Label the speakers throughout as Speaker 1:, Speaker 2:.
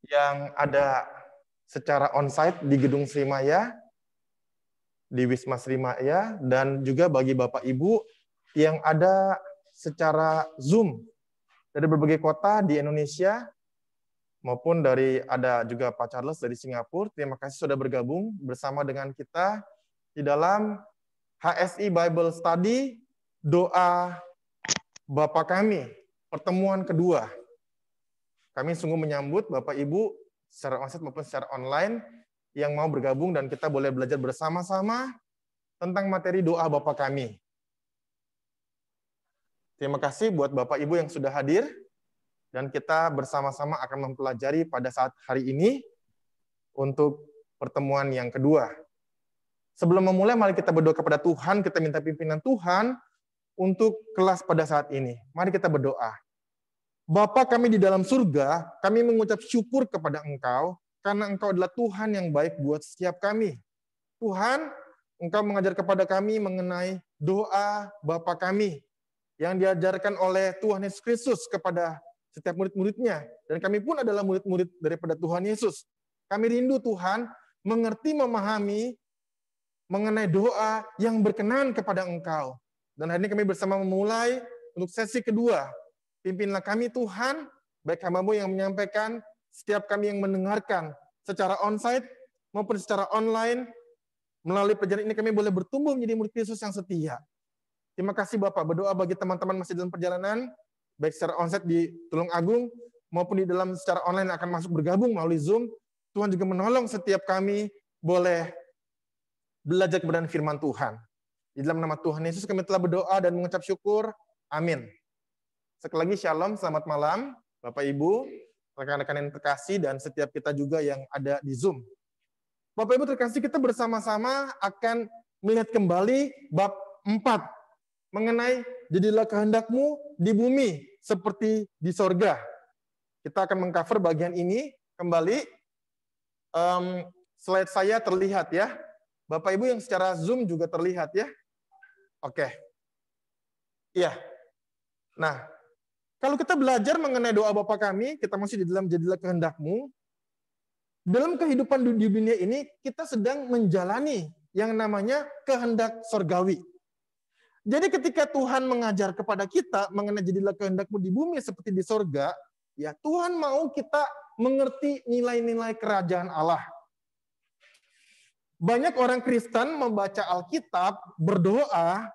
Speaker 1: yang ada secara onsite di Gedung Srimaya, di Wisma Srimaya, dan juga bagi Bapak Ibu yang ada secara Zoom dari berbagai kota di Indonesia, maupun ada juga Pak Charles dari Singapura. Terima kasih sudah bergabung bersama dengan kita di dalam HSI Bible Study, doa Bapa Kami, pertemuan kedua. Kami sungguh menyambut Bapak Ibu secara onsite maupun secara online yang mau bergabung dan kita boleh belajar bersama-sama tentang materi doa Bapa Kami. Terima kasih buat Bapak Ibu yang sudah hadir dan kita bersama-sama akan mempelajari pada saat hari ini untuk pertemuan yang kedua. Sebelum memulai, mari kita berdoa kepada Tuhan, kita minta pimpinan Tuhan untuk kelas pada saat ini. Mari kita berdoa. Bapa kami di dalam surga, kami mengucap syukur kepada Engkau, karena Engkau adalah Tuhan yang baik buat setiap kami. Tuhan, Engkau mengajar kepada kami mengenai doa Bapa kami, yang diajarkan oleh Tuhan Yesus Kristus kepada setiap murid-muridnya. Dan kami pun adalah murid-murid daripada Tuhan Yesus. Kami rindu Tuhan, mengerti, memahami, mengenai doa yang berkenan kepada Engkau. Dan hari ini kami bersama memulai untuk sesi kedua. Pimpinlah kami Tuhan, baik hamba-Mu yang menyampaikan, setiap kami yang mendengarkan secara onsite maupun secara online. Melalui pelajaran ini kami boleh bertumbuh menjadi murid Yesus yang setia. Terima kasih Bapak, berdoa bagi teman-teman masih dalam perjalanan, baik secara onsite di Tulung Agung maupun di dalam secara online akan masuk bergabung melalui Zoom. Tuhan juga menolong setiap kami boleh belajar kebenaran firman Tuhan. Di dalam nama Tuhan Yesus kami telah berdoa dan mengucap syukur. Amin. Sekali lagi shalom, selamat malam Bapak Ibu, rekan-rekan yang terkasih dan setiap kita juga yang ada di Zoom. Bapak Ibu terkasih, kita bersama-sama akan melihat kembali bab 4 mengenai jadilah kehendak-Mu di bumi seperti di sorga. Kita akan mengcover bagian ini kembali. Slide saya terlihat ya. Bapak Ibu yang secara Zoom juga terlihat ya. Oke. Iya. Nah, kalau kita belajar mengenai doa Bapa kami, kita masih di dalam jadilah kehendak-Mu. Dalam kehidupan di dunia ini, kita sedang menjalani yang namanya kehendak sorgawi. Jadi ketika Tuhan mengajar kepada kita mengenai jadilah kehendak-Mu di bumi seperti di sorga, ya Tuhan mau kita mengerti nilai-nilai kerajaan Allah. Banyak orang Kristen membaca Alkitab, berdoa,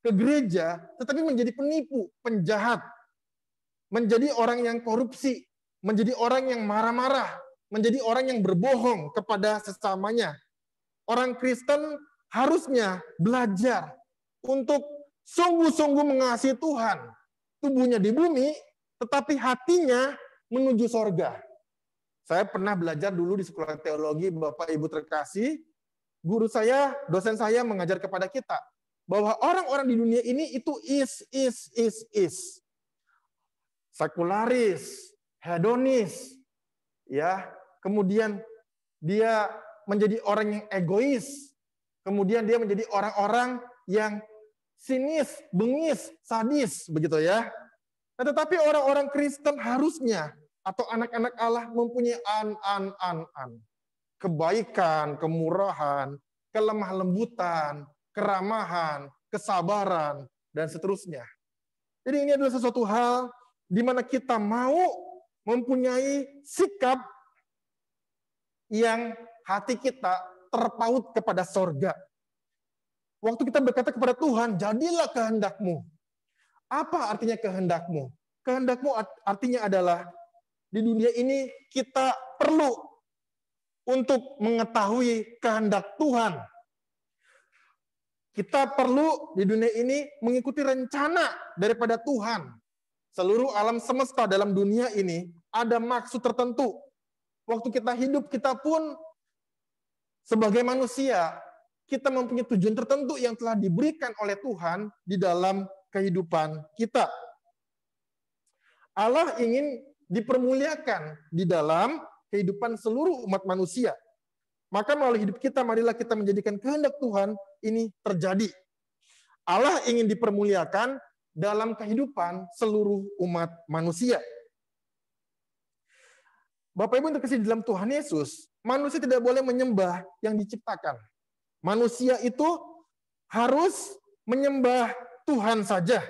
Speaker 1: ke gereja, tetapi menjadi penipu, penjahat, menjadi orang yang korupsi, menjadi orang yang marah-marah, menjadi orang yang berbohong kepada sesamanya. Orang Kristen harusnya belajar untuk sungguh-sungguh mengasihi Tuhan. Tubuhnya di bumi, tetapi hatinya menuju sorga. Saya pernah belajar dulu di sekolah teologi, Bapak Ibu terkasih, guru saya, dosen saya mengajar kepada kita, bahwa orang-orang di dunia ini itu is. Sekularis, hedonis, ya. Kemudian dia menjadi orang yang egois. Kemudian dia menjadi orang-orang yang sinis, bengis, sadis, begitu ya. Nah, tetapi orang-orang Kristen harusnya atau anak-anak Allah mempunyai kebaikan, kemurahan, kelemah lembutan, keramahan, kesabaran, dan seterusnya. Jadi ini adalah sesuatu hal di mana kita mau mempunyai sikap yang hati kita terpaut kepada sorga. Waktu kita berkata kepada Tuhan, jadilah kehendak-Mu. Apa artinya kehendak-Mu? Kehendak-Mu artinya adalah di dunia ini kita perlu untuk mengetahui kehendak Tuhan. Kita perlu di dunia ini mengikuti rencana daripada Tuhan. Seluruh alam semesta dalam dunia ini ada maksud tertentu. Waktu kita hidup, kita pun sebagai manusia, kita mempunyai tujuan tertentu yang telah diberikan oleh Tuhan di dalam kehidupan kita. Allah ingin dipermuliakan di dalam kehidupan seluruh umat manusia. Maka melalui hidup kita, marilah kita menjadikan kehendak Tuhan ini terjadi. Allah ingin dipermuliakan dalam kehidupan seluruh umat manusia. Bapak Ibu yang terkasih di dalam Tuhan Yesus, manusia tidak boleh menyembah yang diciptakan. Manusia itu harus menyembah Tuhan saja.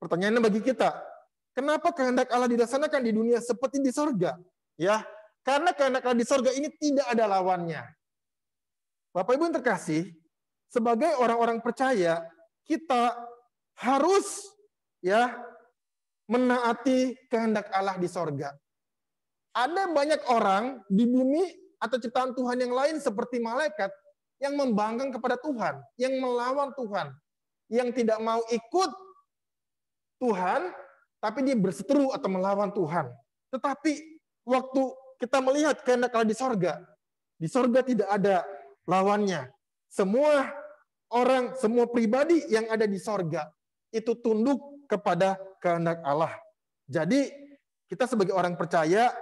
Speaker 1: Pertanyaannya bagi kita, kenapa kehendak Allah dilaksanakan di dunia seperti di sorga? Ya, karena kehendak Allah di sorga ini tidak ada lawannya. Bapak Ibu yang terkasih, sebagai orang-orang percaya, kita harus ya menaati kehendak Allah di sorga. Ada banyak orang di bumi atau ciptaan Tuhan yang lain seperti malaikat yang membangkang kepada Tuhan, yang melawan Tuhan, yang tidak mau ikut Tuhan, tapi dia berseteru atau melawan Tuhan. Tetapi waktu kita melihat kehendak Allah di sorga tidak ada lawannya. Semua orang, semua pribadi yang ada di sorga itu tunduk kepada kehendak Allah. Jadi kita sebagai orang percaya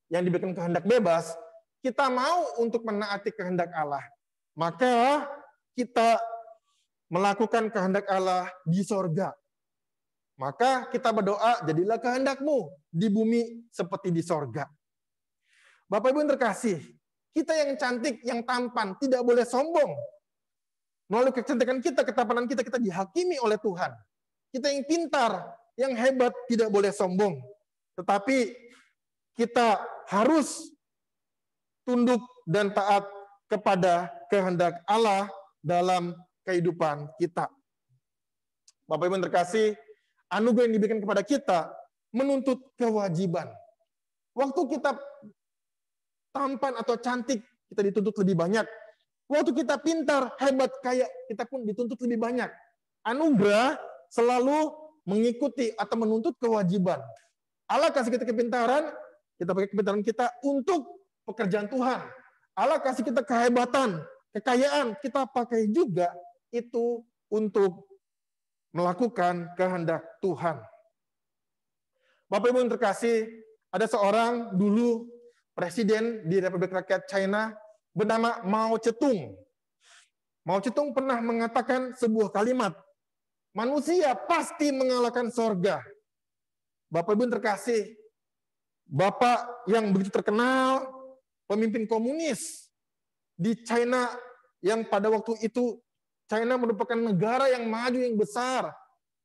Speaker 1: yang diberikan kehendak bebas, kita mau untuk menaati kehendak Allah. Maka kita melakukan kehendak Allah di sorga. Maka kita berdoa, jadilah kehendak-Mu di bumi seperti di sorga. Bapak Ibu yang terkasih, kita yang cantik, yang tampan, tidak boleh sombong. Melalui kecantikan kita, ketampanan kita, kita dihakimi oleh Tuhan. Kita yang pintar, yang hebat, tidak boleh sombong. Tetapi kita harus tunduk dan taat kepada kehendak Allah dalam kehidupan kita. Bapak Ibu yang terkasih, anugerah yang diberikan kepada kita menuntut kewajiban. Waktu kita tampan atau cantik, kita dituntut lebih banyak. Waktu kita pintar, hebat, kaya, kita pun dituntut lebih banyak. Anugerah selalu mengikuti atau menuntut kewajiban. Allah kasih kita kepintaran, kita pakai kepintaran kita untuk pekerjaan Tuhan. Allah kasih kita kehebatan, kekayaan, kita pakai juga itu untuk melakukan kehendak Tuhan. Bapak Ibu yang terkasih, ada seorang dulu presiden di Republik Rakyat China bernama Mao Zedong. Mao Zedong pernah mengatakan sebuah kalimat, manusia pasti mengalahkan sorga. Bapak Ibu yang terkasih, Bapak yang begitu terkenal, pemimpin komunis di China yang pada waktu itu China merupakan negara yang maju, yang besar,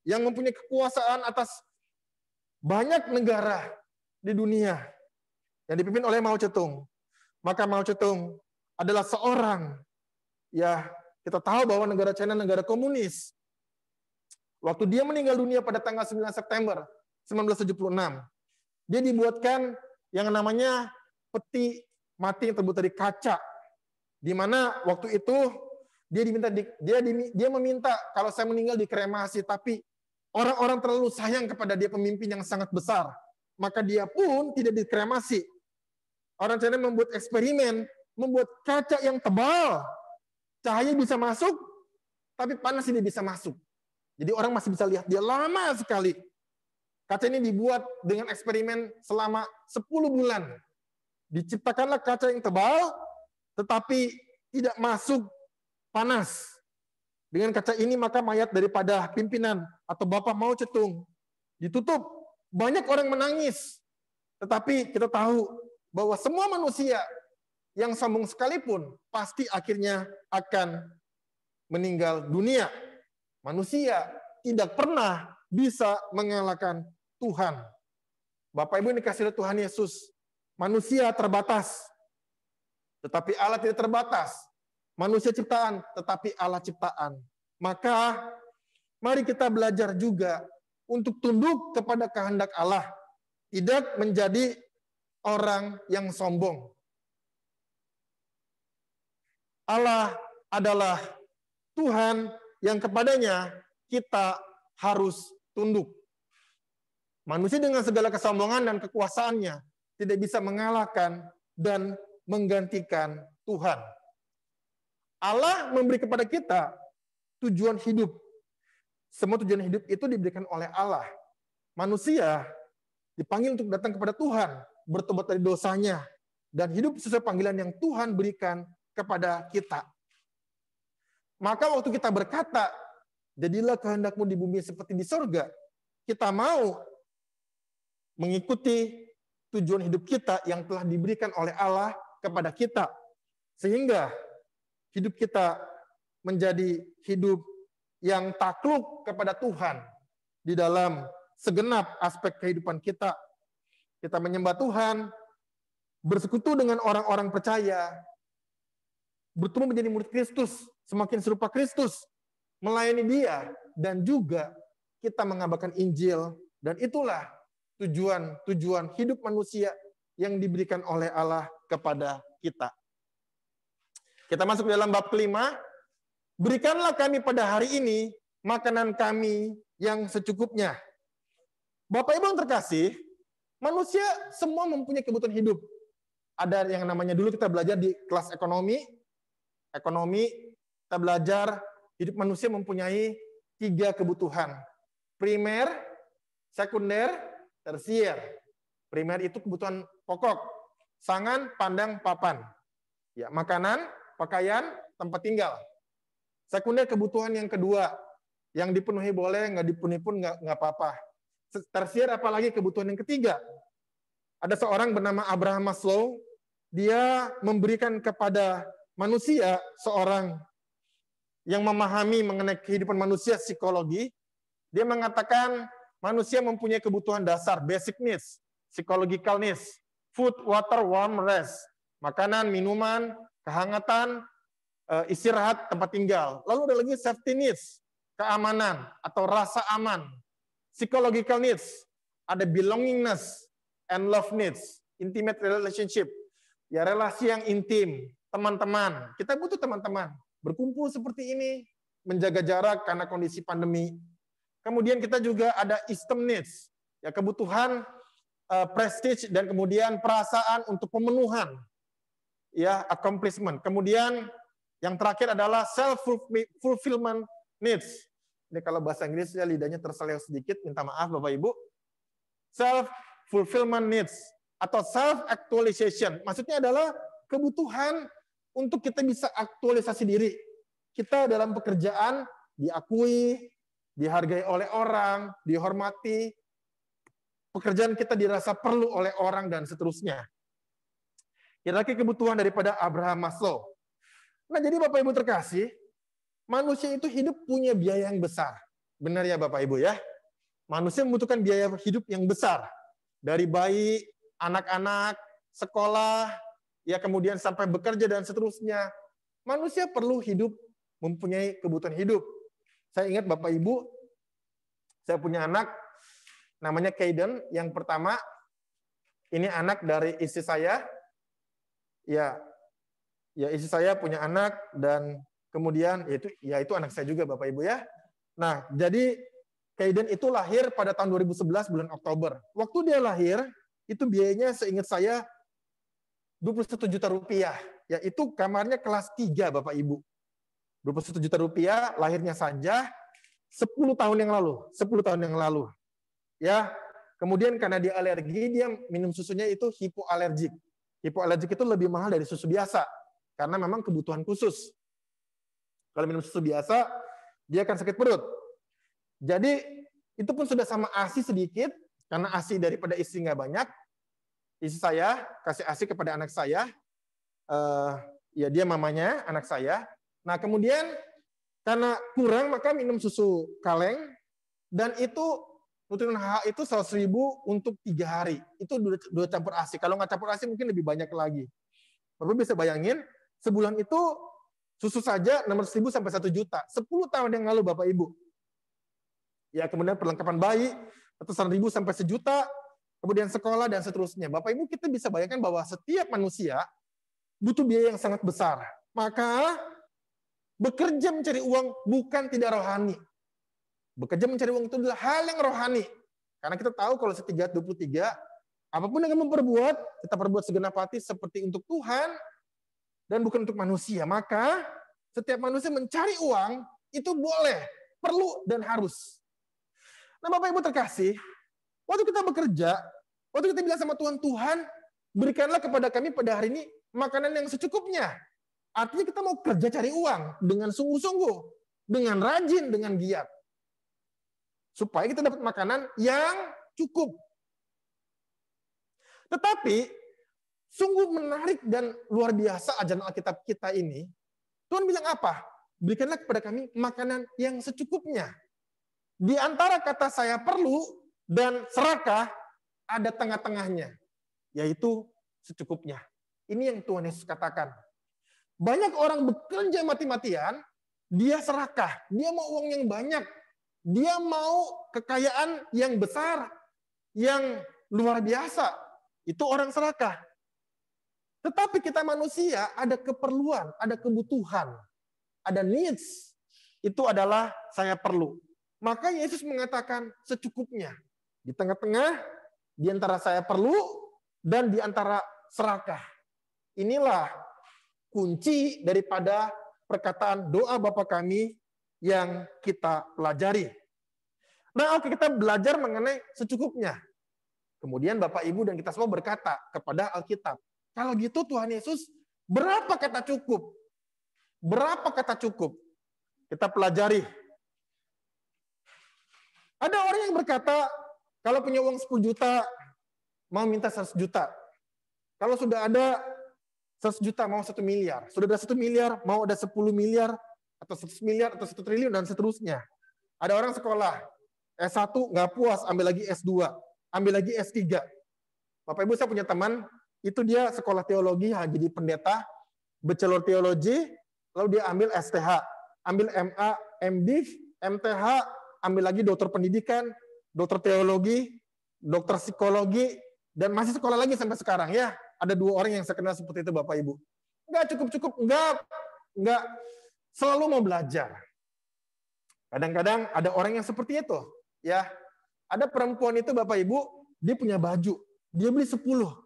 Speaker 1: yang mempunyai kekuasaan atas banyak negara di dunia yang dipimpin oleh Mao Zedong. Maka Mao Zedong adalah seorang, ya kita tahu bahwa negara China negara komunis. Waktu dia meninggal dunia pada tanggal 9 September 1976, dia dibuatkan yang namanya peti mati yang terbuat dari kaca, di mana waktu itu dia meminta kalau saya meninggal dikremasi, tapi orang-orang terlalu sayang kepada dia, pemimpin yang sangat besar, maka dia pun tidak dikremasi. Orang China membuat eksperimen, membuat kaca yang tebal, cahaya bisa masuk, tapi panas tidak bisa masuk. Jadi orang masih bisa lihat dia lama sekali. Kaca ini dibuat dengan eksperimen selama 10 bulan. Diciptakanlah kaca yang tebal, tetapi tidak masuk panas. Dengan kaca ini maka mayat daripada pimpinan atau Bapak Mao Zedong ditutup. Banyak orang menangis. Tetapi kita tahu bahwa semua manusia yang sombong sekalipun pasti akhirnya akan meninggal dunia. Manusia tidak pernah bisa mengalahkan Tuhan. Bapak Ibu yang dikasihi Tuhan Yesus, manusia terbatas, tetapi Allah tidak terbatas. Manusia ciptaan, tetapi Allah ciptaan. Maka mari kita belajar juga untuk tunduk kepada kehendak Allah, tidak menjadi orang yang sombong. Allah adalah Tuhan yang kepadanya kita harus tunduk. Manusia dengan segala kesombongan dan kekuasaannya tidak bisa mengalahkan dan menggantikan Tuhan. Allah memberi kepada kita tujuan hidup. Semua tujuan hidup itu diberikan oleh Allah. Manusia dipanggil untuk datang kepada Tuhan, bertobat dari dosanya, dan hidup sesuai panggilan yang Tuhan berikan kepada kita. Maka waktu kita berkata, jadilah kehendak-Mu di bumi seperti di surga, kita mau mengikuti tujuan hidup kita yang telah diberikan oleh Allah kepada kita. Sehingga hidup kita menjadi hidup yang takluk kepada Tuhan di dalam segenap aspek kehidupan kita. Kita menyembah Tuhan, bersekutu dengan orang-orang percaya, bertumbuh menjadi murid Kristus, semakin serupa Kristus, melayani Dia, dan juga kita mengabarkan Injil. Dan itulah tujuan hidup manusia yang diberikan oleh Allah kepada kita. Kita masuk dalam bab kelima. Berikanlah kami pada hari ini makanan kami yang secukupnya. Bapak Ibu yang terkasih, manusia semua mempunyai kebutuhan hidup. Ada yang namanya dulu kita belajar di kelas ekonomi, kita belajar hidup manusia mempunyai 3 kebutuhan. Primer, sekunder, tersier. Primer itu kebutuhan pokok. Sangan, pandang, papan. Ya, makanan, pakaian, tempat tinggal. Sekunder kebutuhan yang kedua. Yang dipenuhi boleh, nggak dipenuhi pun nggak apa-apa. Tersier apalagi kebutuhan yang ketiga. Ada seorang bernama Abraham Maslow. Dia memberikan kepada manusia seorang yang memahami mengenai kehidupan manusia psikologi. Dia mengatakan manusia mempunyai kebutuhan dasar, basic needs, psychological needs, food, water, warm, rest, makanan, minuman, kehangatan, istirahat, tempat tinggal. Lalu ada lagi safety needs, keamanan atau rasa aman, psychological needs, ada belongingness and love needs, intimate relationship, ya relasi yang intim, teman-teman. Kita butuh teman-teman, berkumpul seperti ini, menjaga jarak karena kondisi pandemi. Kemudian kita juga ada esteem needs, ya kebutuhan prestige dan kemudian perasaan untuk pemenuhan, ya accomplishment. Kemudian yang terakhir adalah self fulfillment needs. Ini kalau bahasa Inggris ya lidahnya terseleo sedikit, minta maaf Bapak Ibu. Self fulfillment needs atau self actualization. Maksudnya adalah kebutuhan untuk kita bisa aktualisasi diri. Kita dalam pekerjaan diakui, dihargai oleh orang, dihormati, pekerjaan kita dirasa perlu oleh orang, dan seterusnya. Kira-kira kebutuhan daripada Abraham Maslow. Nah, jadi Bapak Ibu terkasih, manusia itu hidup punya biaya yang besar. Benar ya Bapak Ibu ya? Manusia membutuhkan biaya hidup yang besar. Dari bayi, anak-anak, sekolah, ya kemudian sampai bekerja dan seterusnya. Manusia perlu hidup, mempunyai kebutuhan hidup. Saya ingat Bapak Ibu, saya punya anak, namanya Kaiden. Yang pertama, ini anak dari istri saya. Ya istri saya punya anak, dan kemudian itu anak saya juga Bapak Ibu ya. Nah, jadi Kaiden itu lahir pada tahun 2011 bulan Oktober. Waktu dia lahir, itu biayanya seingat saya 21 juta rupiah. Ya, itu kamarnya kelas 3 Bapak Ibu. 21 juta rupiah, lahirnya saja 10 tahun yang lalu. 10 tahun yang lalu. Ya, kemudian karena dia alergi, dia minum susunya itu hipoalergik. Hipoalergik itu lebih mahal dari susu biasa, karena memang kebutuhan khusus. Kalau minum susu biasa, dia akan sakit perut. Jadi, itu pun sudah sama ASI sedikit, karena ASI daripada istri nggak banyak. Istri saya kasih ASI kepada anak saya, ya dia mamanya, anak saya. Nah, kemudian karena kurang, maka minum susu kaleng, dan itu Nutrilon HH itu 100.000 untuk 3 hari. Itu dua campur ASI. Kalau nggak campur ASI mungkin lebih banyak lagi. Bapak bisa bayangin, sebulan itu susu saja 600.000 sampai 1 juta. 10 tahun yang lalu Bapak Ibu. Ya, kemudian perlengkapan bayi, ratusan ribu sampai 1 juta, kemudian sekolah dan seterusnya. Bapak Ibu, kita bisa bayangkan bahwa setiap manusia butuh biaya yang sangat besar. Maka bekerja mencari uang bukan tidak rohani. Bekerja mencari uang itu adalah hal yang rohani. Karena kita tahu kalau setiap 23, apapun yang kamu perbuat, kita perbuat segenap hati seperti untuk Tuhan dan bukan untuk manusia. Maka setiap manusia mencari uang itu boleh, perlu, dan harus. Nah, Bapak Ibu terkasih, waktu kita bekerja, waktu kita bilang sama Tuhan, Tuhan, berikanlah kepada kami pada hari ini makanan yang secukupnya. Artinya kita mau kerja cari uang dengan sungguh-sungguh, dengan rajin, dengan giat. Supaya kita dapat makanan yang cukup. Tetapi sungguh menarik dan luar biasa ajaran Alkitab kita ini. Tuhan bilang apa? Berikanlah kepada kami makanan yang secukupnya. Di antara kata saya perlu dan serakah ada tengah-tengahnya, yaitu secukupnya. Ini yang Tuhan Yesus katakan. Banyak orang bekerja mati-matian, dia serakah, dia mau uang yang banyak, dia mau kekayaan yang besar, yang luar biasa. Itu orang serakah. Tetapi kita manusia ada keperluan, ada kebutuhan, ada needs. Itu adalah saya perlu. Maka Yesus mengatakan secukupnya. Di tengah-tengah, di antara saya perlu, dan di antara serakah. Inilah kunci daripada perkataan doa Bapa kami yang kita pelajari. Nah, oke, kita belajar mengenai secukupnya. Kemudian Bapak, Ibu, dan kita semua berkata kepada Alkitab, kalau gitu Tuhan Yesus, berapa kata cukup? Berapa kata cukup? Kita pelajari. Ada orang yang berkata, kalau punya uang 10 juta, mau minta 100 juta. Kalau sudah ada 100 juta, mau 1 miliar. Sudah ada 1 miliar, mau ada 10 miliar, atau 100 miliar, atau 1 triliun, dan seterusnya. Ada orang sekolah, S1 nggak puas, ambil lagi S2, ambil lagi S3. Bapak Ibu, saya punya teman, itu dia sekolah teologi, jadi pendeta, bachelor teologi, lalu dia ambil STH, ambil MA, MDiv, MTH, ambil lagi dokter pendidikan, dokter teologi, dokter psikologi, dan masih sekolah lagi sampai sekarang ya. Ada 2 orang yang saya kenal seperti itu, Bapak Ibu. Nggak cukup-cukup, nggak selalu mau belajar. Kadang-kadang ada orang yang seperti itu, ya. Ada perempuan itu, Bapak Ibu, dia punya baju, dia beli 10,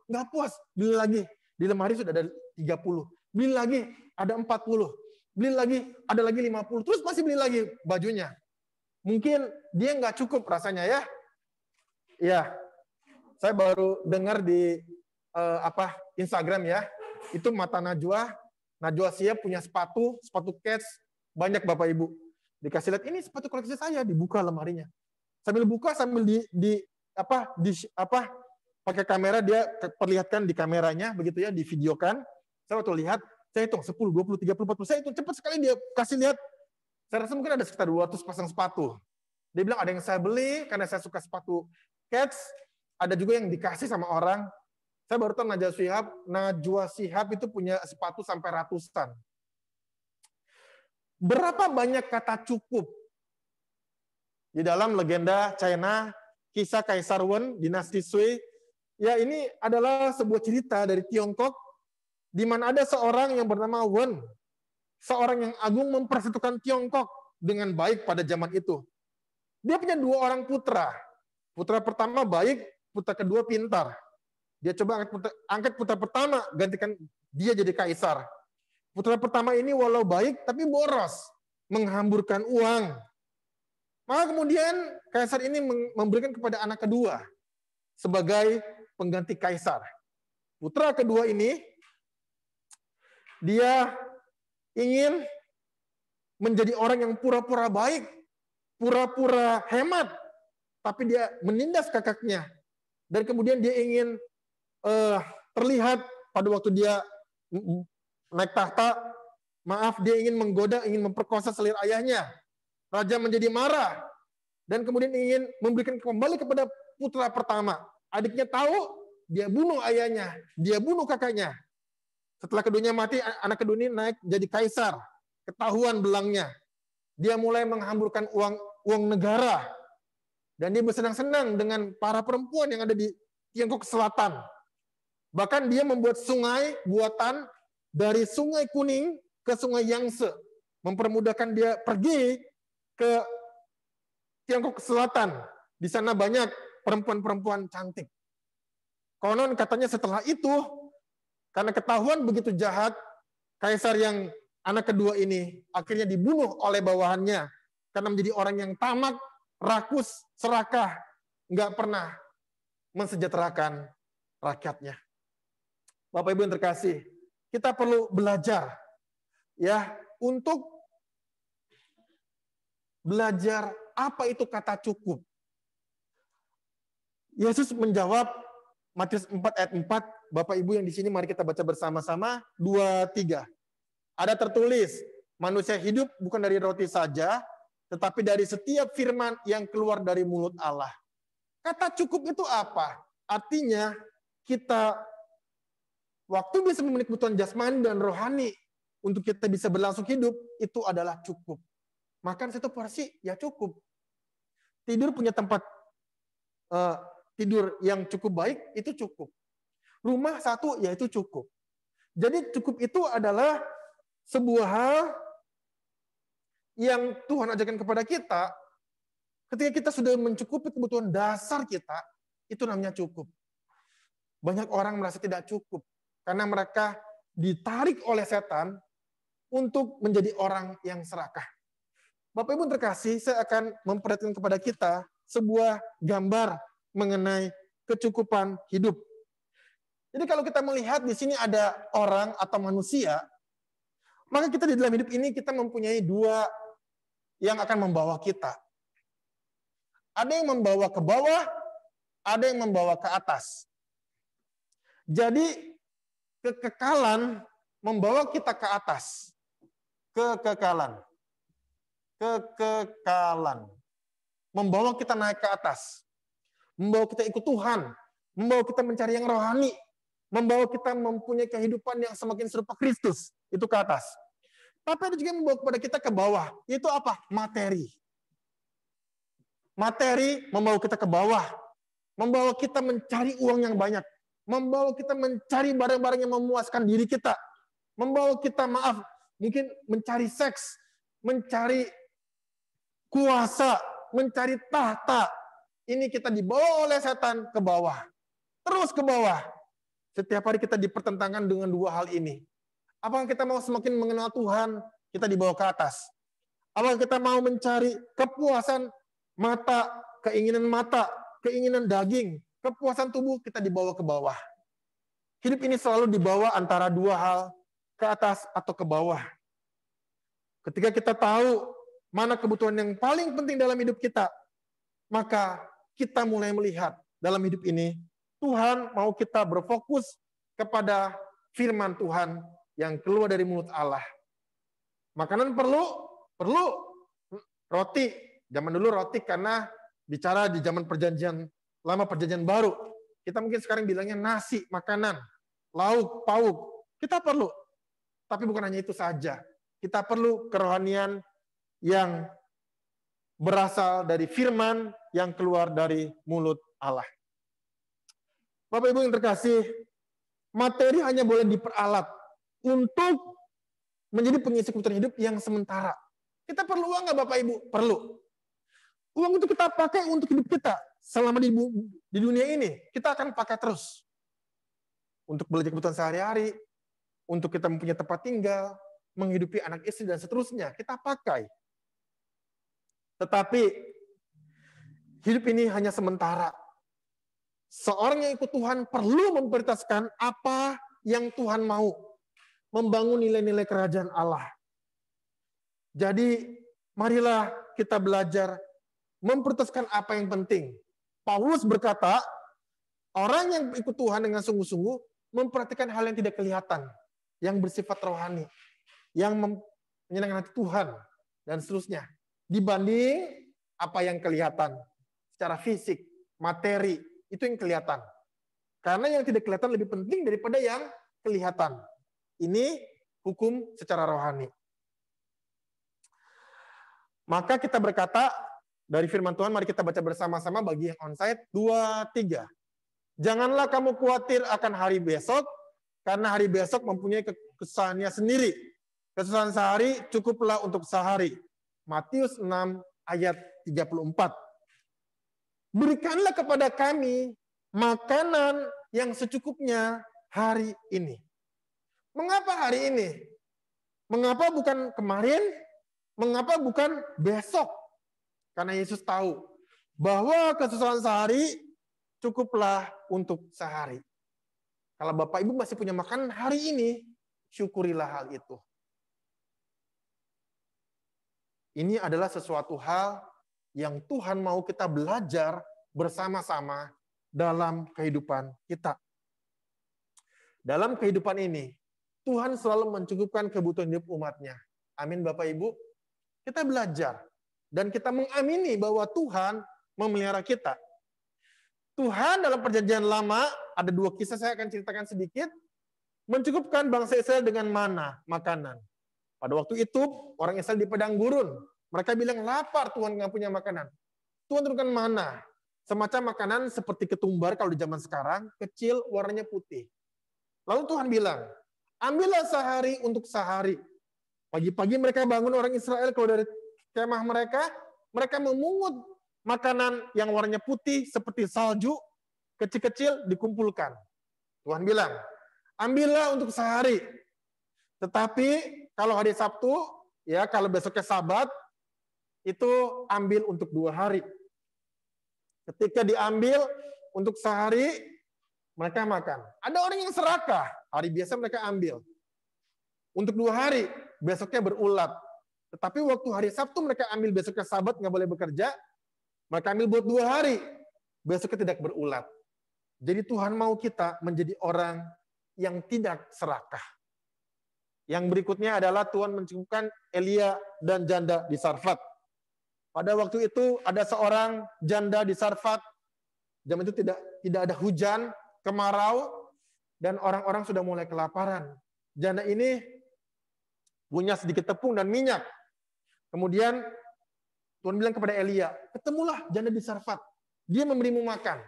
Speaker 1: nggak puas, beli lagi. Di lemari sudah ada 30, beli lagi, ada 40, beli lagi, ada lagi 50, terus masih beli lagi bajunya. Mungkin dia nggak cukup rasanya ya. Ya, saya baru dengar di Instagram ya, itu Mata Najwa Shihab punya sepatu Keds, banyak Bapak Ibu. Dikasih lihat, ini sepatu koleksi saya, dibuka lemarinya. Sambil buka, sambil pakai kamera, dia perlihatkan di kameranya, begitu ya, di videokan. Saya waktu lihat, saya hitung 10, 20, 30, 40, saya hitung cepat sekali dia kasih lihat. Saya rasa mungkin ada sekitar 200 pasang sepatu. Dia bilang ada yang saya beli karena saya suka sepatu Keds, ada juga yang dikasih sama orang. Saya baru tahu Najwa Shihab itu punya sepatu sampai ratusan. Berapa banyak kata cukup di dalam legenda China, kisah Kaisar Wen, dinasti Sui? Ya, ini adalah sebuah cerita dari Tiongkok, di mana ada seorang yang bernama Wen, seorang yang agung mempersatukan Tiongkok dengan baik pada zaman itu. Dia punya 2 orang putra. Putra pertama baik, putra kedua pintar. Dia coba angkat putra pertama, gantikan dia jadi kaisar. Putra pertama ini walau baik, tapi boros, menghamburkan uang. Maka kemudian kaisar ini memberikan kepada anak kedua sebagai pengganti kaisar. Putra kedua ini, dia ingin menjadi orang yang pura-pura baik, pura-pura hemat, tapi dia menindas kakaknya. Dan kemudian dia ingin terlihat pada waktu dia naik tahta, dia ingin menggoda, ingin memperkosa selir ayahnya. Raja menjadi marah dan kemudian ingin memberikan kembali kepada putra pertama. Adiknya tahu, dia bunuh ayahnya, dia bunuh kakaknya. Setelah keduanya mati, anak kedua ini naik jadi kaisar. Ketahuan belangnya. Dia mulai menghamburkan uang negara. Dan dia bersenang-senang dengan para perempuan yang ada di Tiongkok Selatan. Bahkan dia membuat sungai buatan dari Sungai Kuning ke Sungai Yangtze. Mempermudahkan dia pergi ke Tiongkok Selatan. Di sana banyak perempuan-perempuan cantik. Konon katanya setelah itu, karena ketahuan begitu jahat, kaisar yang anak kedua ini akhirnya dibunuh oleh bawahannya. Karena menjadi orang yang tamak, rakus, serakah, nggak pernah mensejahterakan rakyatnya. Bapak Ibu yang terkasih, kita perlu belajar ya untuk apa itu kata cukup. Yesus menjawab, Matius 4 ayat 4, Bapak Ibu yang di sini mari kita baca bersama-sama, 2, 3. Ada tertulis, manusia hidup bukan dari roti saja, tetapi dari setiap firman yang keluar dari mulut Allah. Kata cukup itu apa? Artinya kita waktu bisa memenuhi kebutuhan jasmani dan rohani untuk kita bisa berlangsung hidup, itu adalah cukup. Makan satu porsi, ya cukup. Tidur punya tempat tidur yang cukup baik, itu cukup. Rumah satu, ya itu cukup. Jadi cukup itu adalah sebuah hal yang Tuhan ajarkan kepada kita. Ketika kita sudah mencukupi kebutuhan dasar kita, itu namanya cukup. Banyak orang merasa tidak cukup, karena mereka ditarik oleh setan untuk menjadi orang yang serakah. Bapak Ibu terkasih, saya akan memperlihatkan kepada kita sebuah gambar mengenai kecukupan hidup. Jadi kalau kita melihat di sini ada orang atau manusia, maka kita di dalam hidup ini kita mempunyai dua yang akan membawa kita. Ada yang membawa ke bawah, ada yang membawa ke atas. Jadi kekekalan membawa kita ke atas. Kekekalan. Membawa kita naik ke atas. Membawa kita ikut Tuhan. Membawa kita mencari yang rohani. Membawa kita mempunyai kehidupan yang semakin serupa Kristus. Itu ke atas. Tapi ada juga yang membawa kepada kita ke bawah. Itu apa? Materi. Materi membawa kita ke bawah. Membawa kita mencari uang yang banyak. Membawa kita mencari barang-barang yang memuaskan diri kita. Membawa kita, mungkin mencari seks. Mencari kuasa, mencari tahta. Ini kita dibawa oleh setan ke bawah. Terus ke bawah. Setiap hari kita dipertentangkan dengan dua hal ini. Apakah kita mau semakin mengenal Tuhan, kita dibawa ke atas. Apakah kita mau mencari kepuasan mata, keinginan daging, kepuasan tubuh, kita dibawa ke bawah. Hidup ini selalu dibawa antara dua hal, ke atas atau ke bawah. Ketika kita tahu mana kebutuhan yang paling penting dalam hidup kita, maka kita mulai melihat dalam hidup ini, Tuhan mau kita berfokus kepada firman Tuhan yang keluar dari mulut Allah. Makanan perlu roti. Zaman dulu roti karena bicara di zaman perjanjian lama, perjanjian baru. Kita mungkin sekarang bilangnya nasi, makanan, lauk, pauk. Kita perlu. Tapi bukan hanya itu saja. Kita perlu kerohanian yang berasal dari firman yang keluar dari mulut Allah. Bapak Ibu yang terkasih, materi hanya boleh diperalat untuk menjadi pengisi kebutuhan hidup yang sementara. Kita perlu uang nggak Bapak Ibu? Perlu. Uang itu kita pakai untuk hidup kita. Selama di dunia ini, kita akan pakai terus. Untuk belanja kebutuhan sehari-hari, untuk kita mempunyai tempat tinggal, menghidupi anak istri, dan seterusnya. Kita pakai. Tetapi hidup ini hanya sementara. Seorang yang ikut Tuhan perlu memprioritaskan apa yang Tuhan mau. Membangun nilai-nilai kerajaan Allah. Jadi, marilah kita belajar memprioritaskan apa yang penting. Paulus berkata, orang yang ikut Tuhan dengan sungguh-sungguh memperhatikan hal yang tidak kelihatan, yang bersifat rohani, yang menyenangkan hati Tuhan, dan seterusnya. Dibanding apa yang kelihatan secara fisik, materi, itu yang kelihatan. Karena yang tidak kelihatan lebih penting daripada yang kelihatan. Ini hukum secara rohani. Maka kita berkata, dari firman Tuhan, mari kita baca bersama-sama bagi yang onsite, 2, 3. Janganlah kamu khawatir akan hari besok, karena hari besok mempunyai kesusahannya sendiri. Kesusahan sehari cukuplah untuk sehari. Matius 6 ayat 34. Berikanlah kepada kami makanan yang secukupnya hari ini. Mengapa hari ini? Mengapa bukan kemarin? Mengapa bukan besok? Karena Yesus tahu bahwa kesusahan sehari cukuplah untuk sehari. Kalau Bapak Ibu masih punya makanan hari ini, syukurilah hal itu. Ini adalah sesuatu hal yang Tuhan mau kita belajar bersama-sama dalam kehidupan kita. Dalam kehidupan ini, Tuhan selalu mencukupkan kebutuhan hidup umatnya. Amin Bapak Ibu. Kita belajar dan kita mengamini bahwa Tuhan memelihara kita. Tuhan dalam perjanjian lama, ada 2 kisah saya akan ceritakan sedikit, mencukupkan bangsa Israel dengan mana, makanan. Pada waktu itu, orang Israel di padang gurun. Mereka bilang, lapar, Tuhan nggak punya makanan. Tuhan turunkan mana? Semacam makanan seperti ketumbar kalau di zaman sekarang, kecil, warnanya putih. Lalu Tuhan bilang, ambillah sehari untuk sehari. Pagi-pagi mereka bangun, orang Israel keluar dari kemah mereka memungut makanan yang warnanya putih seperti salju, kecil-kecil dikumpulkan. Tuhan bilang, ambillah untuk sehari. Tetapi kalau hari Sabtu, ya kalau besoknya Sabat, itu ambil untuk 2 hari. Ketika diambil untuk sehari, mereka makan. Ada orang yang serakah, hari biasa mereka ambil. Untuk 2 hari, besoknya berulat. Tetapi waktu hari Sabtu mereka ambil, besoknya Sabat, nggak boleh bekerja, mereka ambil buat 2 hari, besoknya tidak berulat. Jadi Tuhan mau kita menjadi orang yang tidak serakah. Yang berikutnya adalah Tuhan mencukupkan Elia dan janda di Sarfat. Pada waktu itu ada seorang janda di Sarfat. Jam itu tidak ada hujan, kemarau, dan orang-orang sudah mulai kelaparan. Janda ini punya sedikit tepung dan minyak. Kemudian Tuhan bilang kepada Elia, ketemulah janda di Sarfat. Dia memberimu makan.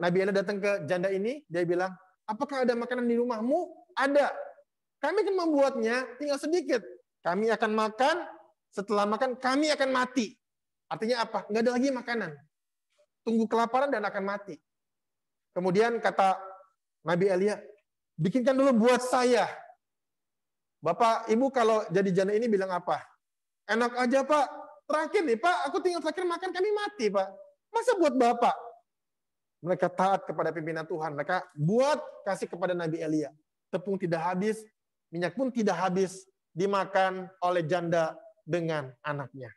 Speaker 1: Nabi Elia datang ke janda ini, dia bilang, apakah ada makanan di rumahmu? Ada. Kami akan membuatnya, tinggal sedikit. Kami akan makan, setelah makan kami akan mati. Artinya apa? Nggak ada lagi makanan. Tunggu kelaparan dan akan mati. Kemudian kata Nabi Elia, bikinkan dulu buat saya. Bapak, Ibu kalau jadi janda ini bilang apa? Enak aja Pak, terakhir nih Pak, aku tinggal terakhir makan, kami mati Pak. Masa buat Bapak? Mereka taat kepada pimpinan Tuhan. Mereka buat kasih kepada Nabi Elia. Tepung tidak habis, minyak pun tidak habis, dimakan oleh janda dengan anaknya.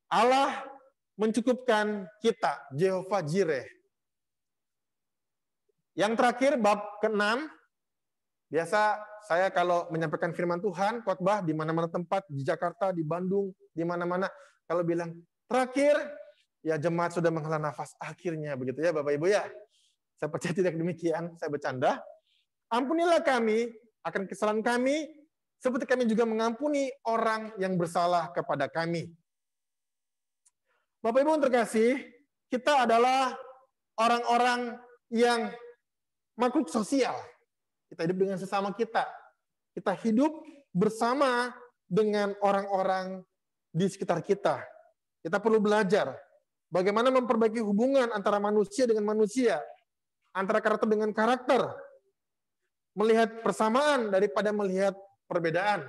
Speaker 1: Allah mencukupkan kita, Jehovah Jireh. Yang terakhir, bab ke-6, biasa saya kalau menyampaikan firman Tuhan, khotbah di mana-mana tempat, di Jakarta, di Bandung, di mana-mana, kalau bilang, terakhir, ya jemaat sudah menghela nafas, akhirnya begitu ya Bapak Ibu ya. Saya percaya tidak demikian, saya bercanda. Ampunilah kami akan kesalahan kami, seperti kami juga mengampuni orang yang bersalah kepada kami. Bapak Ibu yang terkasih, kita adalah orang-orang yang makhluk sosial. Kita hidup dengan sesama kita. Kita hidup bersama dengan orang-orang di sekitar kita. Kita perlu belajar bagaimana memperbaiki hubungan antara manusia dengan manusia, antara karakter dengan karakter, melihat persamaan daripada melihat perbedaan,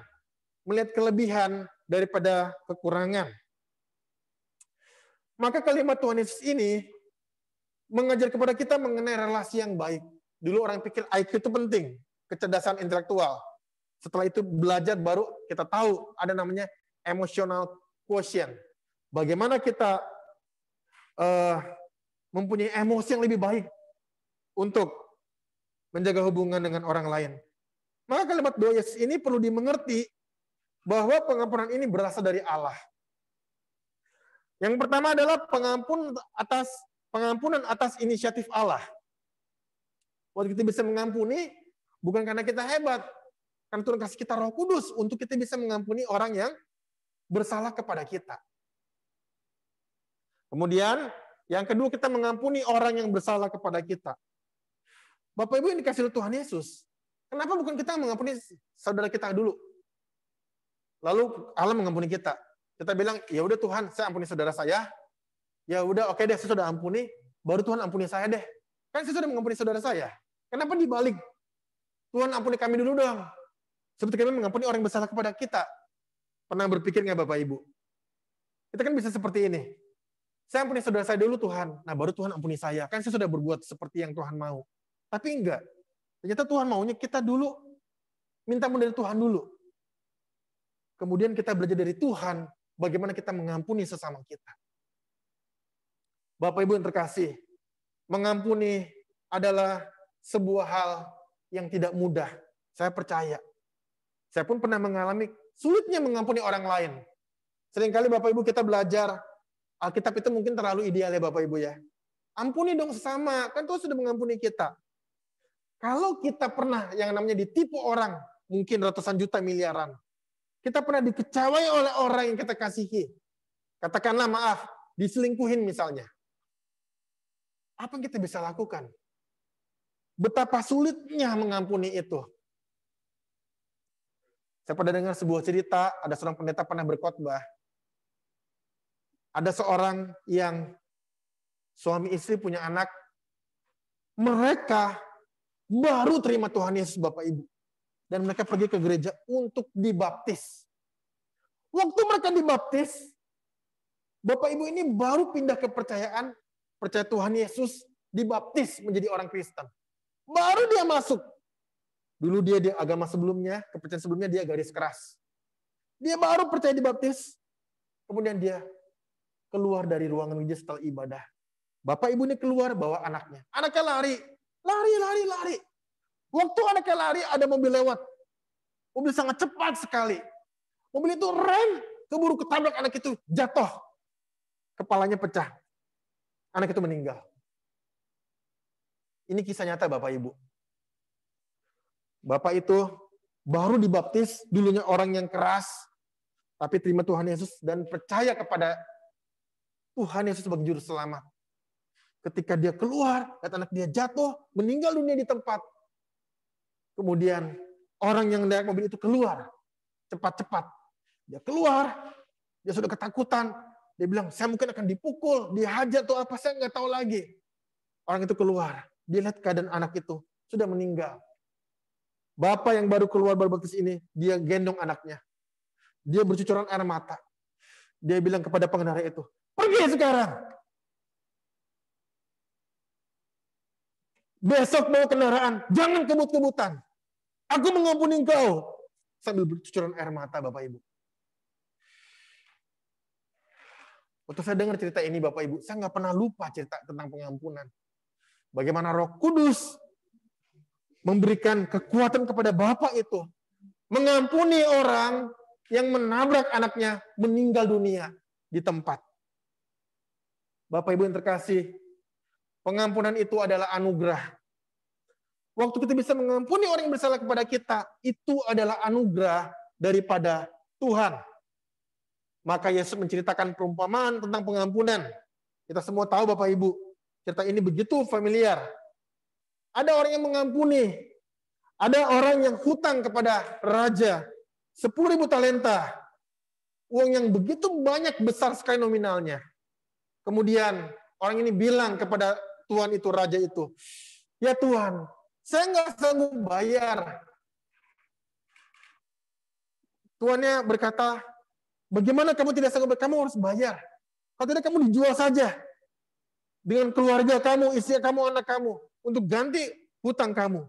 Speaker 1: melihat kelebihan daripada kekurangan. Maka kalimat Tuhan Yesus ini mengajar kepada kita mengenai relasi yang baik. Dulu orang pikir IQ itu penting, kecerdasan intelektual. Setelah itu belajar baru kita tahu ada namanya emotional quotient. Bagaimana kita mempunyai emosi yang lebih baik untuk menjaga hubungan dengan orang lain. Maka kalimat doa Yesus ini perlu dimengerti bahwa pengampunan ini berasal dari Allah. Yang pertama adalah pengampunan atas inisiatif Allah. Waktu kita bisa mengampuni, bukan karena kita hebat, karena Tuhan kasih kita Roh Kudus untuk kita bisa mengampuni orang yang bersalah kepada kita. Kemudian, yang kedua kita mengampuni orang yang bersalah kepada kita. Bapak Ibu yang dikasih oleh Tuhan Yesus, kenapa bukan kita mengampuni saudara kita dulu? Lalu Allah mengampuni kita. Kita bilang, ya udah Tuhan, saya ampuni saudara saya. Ya udah, oke deh, saya sudah ampuni. Baru Tuhan ampuni saya deh. Kan saya sudah mengampuni saudara saya. Kenapa dibalik? Tuhan ampuni kami dulu dong. Seperti kami mengampuni orang yang bersalah kepada kita. Pernah berpikir nggak Bapak Ibu? Kita kan bisa seperti ini. Saya ampuni saudara saya dulu Tuhan. Nah baru Tuhan ampuni saya. Kan saya sudah berbuat seperti yang Tuhan mau. Tapi enggak. Ternyata Tuhan maunya kita dulu minta ampun dari Tuhan dulu. Kemudian kita belajar dari Tuhan bagaimana kita mengampuni sesama kita. Bapak Ibu yang terkasih, mengampuni adalah sebuah hal yang tidak mudah. Saya percaya. Saya pun pernah mengalami sulitnya mengampuni orang lain. Seringkali Bapak Ibu kita belajar, Alkitab itu mungkin terlalu ideal ya Bapak Ibu ya. Ampuni dong sesama, kan Tuhan sudah mengampuni kita. Kalau kita pernah yang namanya ditipu orang, mungkin ratusan juta miliaran. Kita pernah dikecawai oleh orang yang kita kasihi. Katakanlah maaf, diselingkuhin misalnya. Apa yang kita bisa lakukan? Betapa sulitnya mengampuni itu. Saya pernah dengar sebuah cerita, ada seorang pendeta pernah berkhotbah. Ada seorang yang suami istri punya anak, mereka baru terima Tuhan Yesus Bapak Ibu. Dan mereka pergi ke gereja untuk dibaptis. Waktu mereka dibaptis, Bapak Ibu ini baru pindah kepercayaan, percaya Tuhan Yesus, dibaptis menjadi orang Kristen. Baru dia masuk. Dulu dia di agama sebelumnya, kepercayaan sebelumnya dia garis keras. Dia baru percaya dibaptis, kemudian dia keluar dari ruangan gereja setelah ibadah. Bapak Ibu ini keluar bawa anaknya. Anaknya lari. Waktu anaknya lari, ada mobil lewat. Mobil sangat cepat sekali. Mobil itu rem, keburu ketabrak anak itu, jatuh. Kepalanya pecah. Anak itu meninggal. Ini kisah nyata Bapak Ibu. Bapak itu baru dibaptis, dulunya orang yang keras, tapi terima Tuhan Yesus dan percaya kepada Tuhan Yesus sebagai juru selamat. Ketika dia keluar, lihat anak dia jatuh, meninggal dunia di tempat. Kemudian orang yang naik mobil itu keluar, cepat-cepat. Dia keluar, dia sudah ketakutan. Dia bilang, saya mungkin akan dipukul, dihajar atau apa, saya nggak tahu lagi. Orang itu keluar, dia lihat keadaan anak itu, sudah meninggal. Bapak yang baru keluar baru baptis ini, dia gendong anaknya. Dia bercucuran air mata. Dia bilang kepada pengendara itu, pergi sekarang. Besok bawa kendaraan, jangan kebut-kebutan. Aku mengampuni engkau. Sambil bercucuran air mata Bapak Ibu. Waktu saya dengar cerita ini Bapak Ibu, saya nggak pernah lupa cerita tentang pengampunan. Bagaimana Roh Kudus memberikan kekuatan kepada Bapak itu. Mengampuni orang yang menabrak anaknya meninggal dunia di tempat. Bapak Ibu yang terkasih, pengampunan itu adalah anugerah. Waktu kita bisa mengampuni orang yang bersalah kepada kita, itu adalah anugerah daripada Tuhan. Maka Yesus menceritakan perumpamaan tentang pengampunan. Kita semua tahu Bapak Ibu, cerita ini begitu familiar. Ada orang yang mengampuni. Ada orang yang hutang kepada raja 10.000 talenta. Uang yang begitu banyak, besar sekali nominalnya. Kemudian orang ini bilang kepada Tuhan itu, raja itu, ya Tuhan, saya nggak sanggup bayar. Tuannya berkata, bagaimana kamu tidak sanggup bayar? Kamu harus bayar. Kalau tidak kamu dijual saja. Dengan keluarga kamu, istri kamu, anak kamu. Untuk ganti hutang kamu.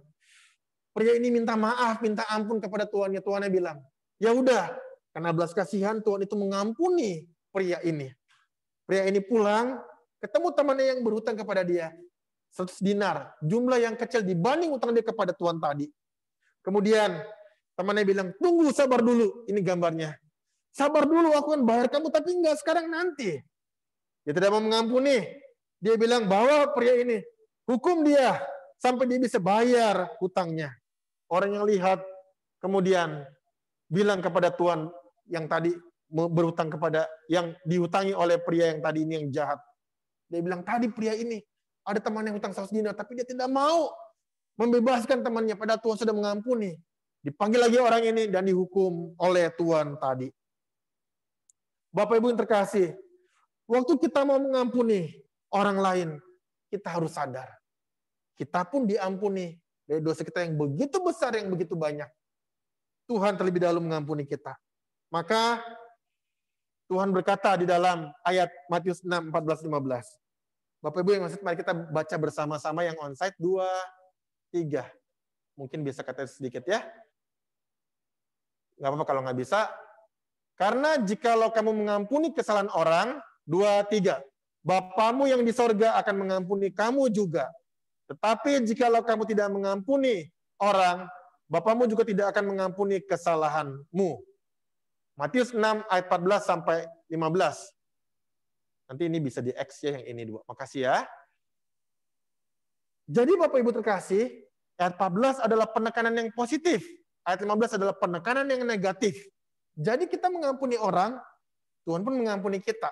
Speaker 1: Pria ini minta maaf, minta ampun kepada tuannya. Tuannya bilang, ya udah, karena belas kasihan Tuhan itu mengampuni pria ini. Pria ini pulang, ketemu temannya yang berhutang kepada dia. 100 dinar, jumlah yang kecil dibanding utang dia kepada Tuhan tadi. Kemudian temannya bilang, tunggu, sabar dulu. Ini gambarnya. Sabar dulu, aku akan bayar kamu, tapi enggak sekarang, nanti. Dia tidak mau mengampuni. Dia bilang, bawa pria ini, hukum dia, sampai dia bisa bayar hutangnya. Orang yang lihat, kemudian bilang kepada Tuhan yang tadi berhutang kepada, yang dihutangi oleh pria yang tadi ini yang jahat. Dia bilang, tadi pria ini, ada teman yang hutang 100 dinar, tapi dia tidak mau membebaskan temannya, padahal Tuhan sudah mengampuni. Dipanggil lagi orang ini dan dihukum oleh Tuhan tadi. Bapak Ibu yang terkasih, waktu kita mau mengampuni orang lain, kita harus sadar. Kita pun diampuni dari dosa kita yang begitu besar, yang begitu banyak. Tuhan terlebih dahulu mengampuni kita. Maka Tuhan berkata di dalam ayat Matius 6, 14-15. Bapak Ibu yang onsite, mari kita baca bersama-sama yang onsite 2, 3. Mungkin bisa kata sedikit ya. Nggak apa-apa kalau nggak bisa. Karena jikalau kamu mengampuni kesalahan orang, 2, 3. Bapamu yang di sorga akan mengampuni kamu juga. Tetapi jikalau kamu tidak mengampuni orang, Bapamu juga tidak akan mengampuni kesalahanmu. Matius 6 ayat 14 sampai 15. Nanti ini bisa di-X ya yang ini dua. Makasih ya. Jadi Bapak Ibu terkasih, ayat 14 adalah penekanan yang positif. Ayat 15 adalah penekanan yang negatif. Jadi kita mengampuni orang, Tuhan pun mengampuni kita.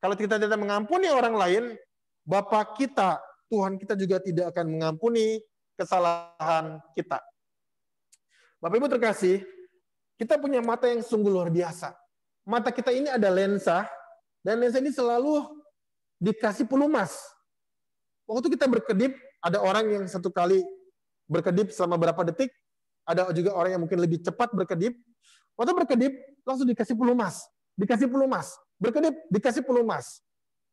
Speaker 1: Kalau kita tidak mengampuni orang lain, Bapa kita, Tuhan kita juga tidak akan mengampuni kesalahan kita. Bapak Ibu terkasih, kita punya mata yang sungguh luar biasa. Mata kita ini ada lensa, dan lensa ini selalu dikasih pelumas. Waktu kita berkedip, ada orang yang satu kali berkedip selama berapa detik, ada juga orang yang mungkin lebih cepat berkedip. Waktu berkedip, langsung dikasih pelumas. Dikasih pelumas. Berkedip, dikasih pelumas.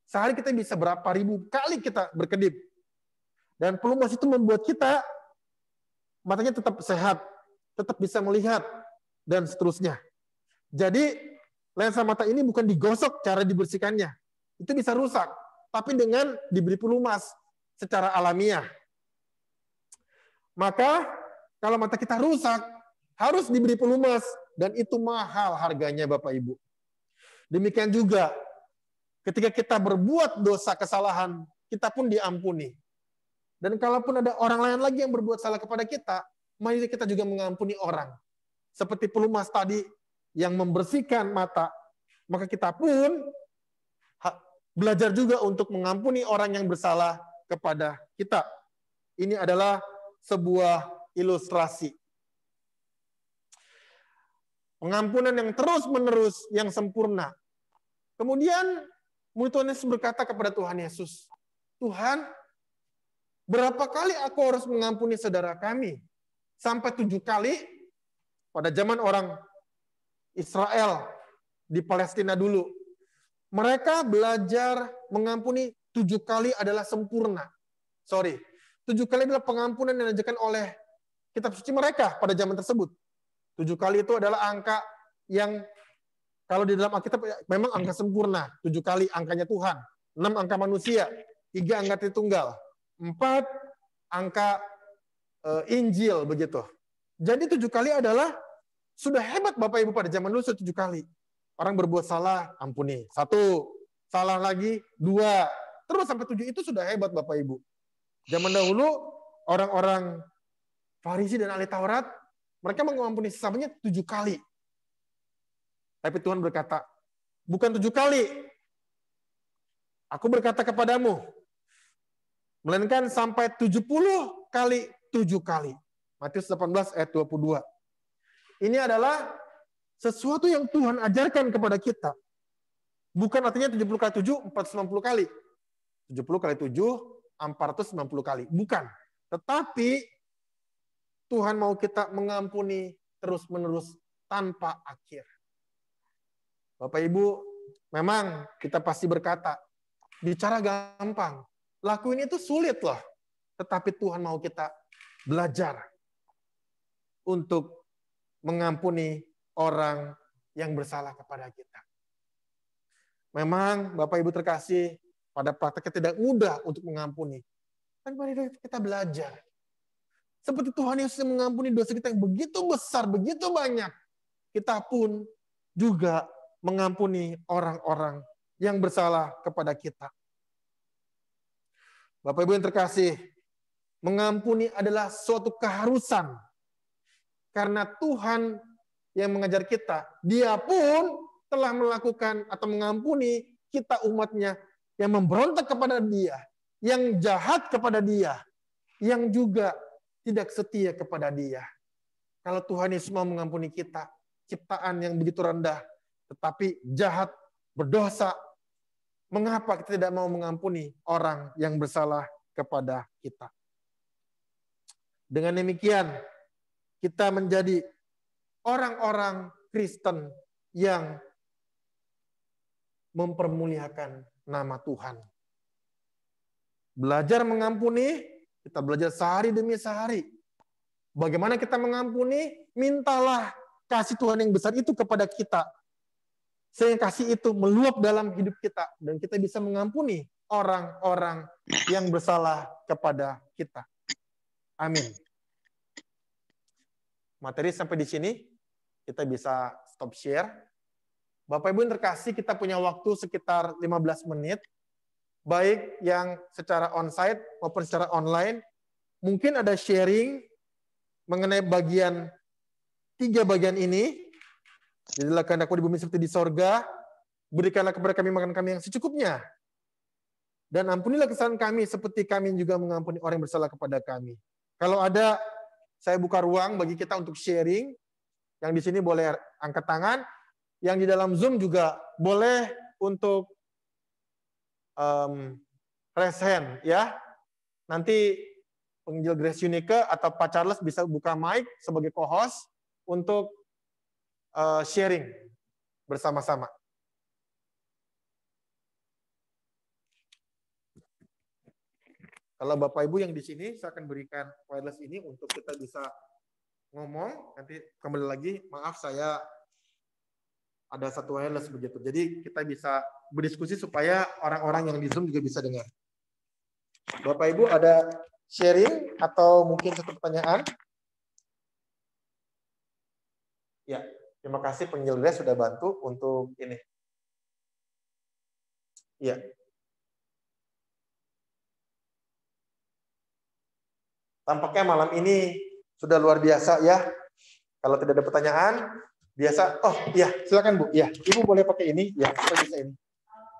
Speaker 1: Sehari kita bisa berapa ribu kali kita berkedip. Dan pelumas itu membuat kita, matanya tetap sehat, tetap bisa melihat, dan seterusnya. Jadi, lensa mata ini bukan digosok cara dibersihkannya. Itu bisa rusak. Tapi dengan diberi pelumas secara alamiah. Maka, kalau mata kita rusak, harus diberi pelumas. Dan itu mahal harganya Bapak Ibu. Demikian juga, ketika kita berbuat dosa kesalahan, kita pun diampuni. Dan kalaupun ada orang lain lagi yang berbuat salah kepada kita, mari kita juga mengampuni orang. Seperti pelumas tadi yang membersihkan mata, maka kita pun belajar juga untuk mengampuni orang yang bersalah kepada kita. Ini adalah sebuah ilustrasi. Pengampunan yang terus-menerus, yang sempurna. Kemudian murid Tuhan Yesus berkata kepada Tuhan Yesus, Tuhan, berapa kali aku harus mengampuni saudara kami? Sampai 7 kali? Pada zaman orang Israel di Palestina dulu. Mereka belajar mengampuni 7 kali adalah sempurna. 7 kali adalah pengampunan yang diajarkan oleh kitab suci mereka pada zaman tersebut. 7 kali itu adalah angka yang kalau di dalam Alkitab memang angka sempurna. 7 kali angkanya Tuhan. 6 angka manusia. 3 angka Tritunggal. 4 angka Injil begitu. Jadi 7 kali adalah sudah hebat Bapak Ibu pada zaman dulu 7 kali. Orang berbuat salah, ampuni. 1. Salah lagi, 2. Terus sampai 7 itu sudah hebat Bapak Ibu. Zaman dahulu orang-orang Farisi dan ahli Taurat, mereka mengampuni sesamanya 7 kali. Tapi Tuhan berkata, bukan 7 kali. Aku berkata kepadamu, melainkan sampai 70 kali 7 kali. Matius 18 ayat 22. Ini adalah sesuatu yang Tuhan ajarkan kepada kita. Bukan artinya 70 kali 7, 490 kali. 70 kali 7, 490 kali. Bukan. Tetapi Tuhan mau kita mengampuni terus-menerus tanpa akhir. Bapak Ibu, memang kita pasti berkata, bicara gampang. Lakuin itu sulit loh. Tetapi Tuhan mau kita belajar untuk mengampuni orang yang bersalah kepada kita. Memang Bapak Ibu terkasih, pada prakteknya tidak mudah untuk mengampuni. Tapi mari kita belajar. Seperti Tuhan Yesus yang mengampuni dosa kita yang begitu besar, begitu banyak. Kita pun juga mengampuni orang-orang yang bersalah kepada kita. Bapak Ibu yang terkasih, mengampuni adalah suatu keharusan. Karena Tuhan yang mengajar kita, Dia pun telah melakukan atau mengampuni kita umatnya yang memberontak kepada Dia, yang jahat kepada Dia, yang juga tidak setia kepada Dia. Kalau Tuhan Yesus mau mengampuni kita, ciptaan yang begitu rendah, tetapi jahat, berdosa, mengapa kita tidak mau mengampuni orang yang bersalah kepada kita? Dengan demikian, kita menjadi orang-orang Kristen yang mempermuliakan nama Tuhan. Belajar mengampuni, kita belajar sehari demi sehari. Bagaimana kita mengampuni? Mintalah kasih Tuhan yang besar itu kepada kita. Sehingga kasih itu meluap dalam hidup kita dan kita bisa mengampuni orang-orang yang bersalah kepada kita. Amin. Materi sampai di sini, kita bisa stop share. Bapak Ibu yang terkasih, kita punya waktu sekitar 15 menit, baik yang secara onsite maupun secara online. Mungkin ada sharing mengenai bagian 3 bagian ini. Jadilah kehendakmu di bumi seperti di sorga, berikanlah kepada kami makan kami yang secukupnya. Dan ampunilah kesalahan kami seperti kami juga mengampuni orang yang bersalah kepada kami. Kalau ada, saya buka ruang bagi kita untuk sharing. Yang di sini boleh angkat tangan. Yang di dalam Zoom juga boleh untuk raise hand, ya. Nanti penginjil Grace Unike atau Pak Charles bisa buka mic sebagai co-host untuk sharing bersama-sama. Kalau Bapak Ibu yang di sini, saya akan berikan wireless ini untuk kita bisa ngomong. Nanti kembali lagi, maaf saya ada satu wireless begitu. Jadi kita bisa berdiskusi supaya orang-orang yang di Zoom juga bisa dengar. Bapak Ibu ada sharing atau mungkin satu pertanyaan? Ya, terima kasih penginjil Grace sudah bantu untuk ini. Ya. Tampaknya malam ini sudah luar biasa ya. Kalau tidak ada pertanyaan, biasa. Oh iya, silakan Bu. Ya, Ibu boleh pakai ini. Ya, kita bisa ini.